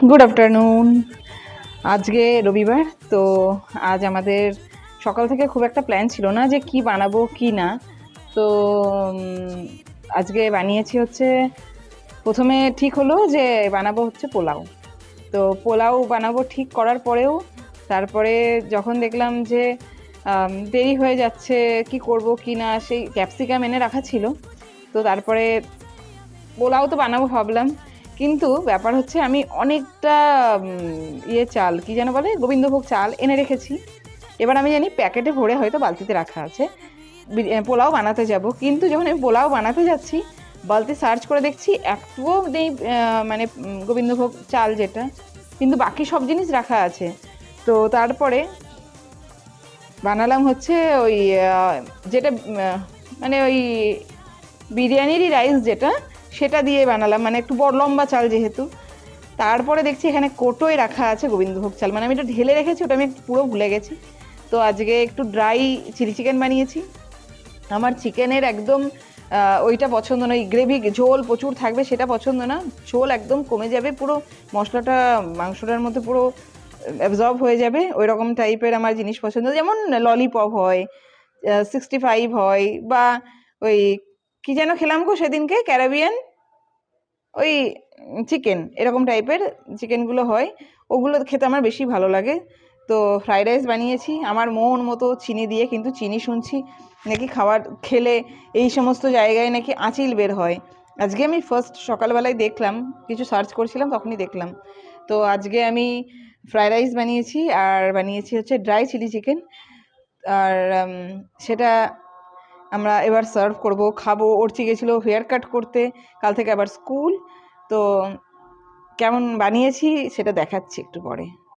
Good afternoon. আজকে রবিবার, তো আজ আমাদের সকাল থেকে খুব একটা প্ল্যান ছিল না যে কি বানাবো কি না। তো আজকে বানিয়েছি হচ্ছে, প্রথমে ঠিক হলো যে বানাবো হচ্ছে পোলাও। তো পোলাও বানাবো ঠিক করার পরেও তারপরে যখন দেখলাম যে দেরি হয়ে যাচ্ছে, কি করব কি না, সেই ক্যাপসিকাম এনে রাখা ছিল। তো তারপরে পোলাও তো বানাবো ভাবলাম, কিন্তু ব্যাপার হচ্ছে আমি অনেকটা ইয়ে চাল, কি যেন বলে, গোবিন্দভোগ চাল এনে রেখেছি। এবার আমি জানি প্যাকেটে ভরে হয়তো বালতিতে রাখা আছে, পোলাও বানাতে যাব, কিন্তু যখন আমি পোলাও বানাতে যাচ্ছি বালতি সার্চ করে দেখছি একটুও নেই, মানে গোবিন্দভোগ চাল যেটা, কিন্তু বাকি সব জিনিস রাখা আছে। তো তারপরে বানালাম হচ্ছে ওই যেটা মানে ওই বিরিয়ানিরই রাইস যেটা, সেটা দিয়ে বানালাম, মানে একটু বড় লম্বা চাল যেহেতু। তারপরে দেখছি এখানে কোটোয় রাখা আছে গোবিন্দভোগ চাল, মানে আমি এটা ঢেলে রেখেছি, ওটা আমি পুরো ভুলে গেছি। তো আজকে একটু ড্রাই চিলি চিকেন বানিয়েছি। আমার চিকেনের একদম ওইটা পছন্দ নয়, গ্রেভি ঝোল প্রচুর থাকবে সেটা পছন্দ না, ঝোল একদম কমে যাবে, পুরো মশলাটা মাংসটার মধ্যে পুরো অ্যাবজর্ব হয়ে যাবে, ওই রকম টাইপের আমার জিনিস পছন্দ। যেমন ললিপপ হয়, 65 হয়, বা ওই কি যেন খেলাম গো সেদিনকে, ক্যারাবিয়ান, ওই চিকেন, এরকম টাইপের চিকেনগুলো হয়, ওগুলো খেতে আমার বেশি ভালো লাগে। তো ফ্রাইড রাইস বানিয়েছি আমার মন মতো চিনি দিয়ে, কিন্তু চিনি শুনছি নাকি খাবার খেলে এই সমস্ত জায়গায় নাকি আঁচিল বের হয়। আজকে আমি ফার্স্ট সকালবেলায় দেখলাম, কিছু সার্চ করছিলাম তখনই দেখলাম। তো আজকে আমি ফ্রাইড রাইস বানিয়েছি আর বানিয়েছি হচ্ছে ড্রাই চিলি চিকেন। আর সেটা আমরা এবার সার্ভ করব, খাবো। অর্চি গেছিলো হেয়ার কাট করতে, কাল থেকে আবার স্কুল। তো কেমন বানিয়েছি সেটা দেখাচ্ছি একটু পরে।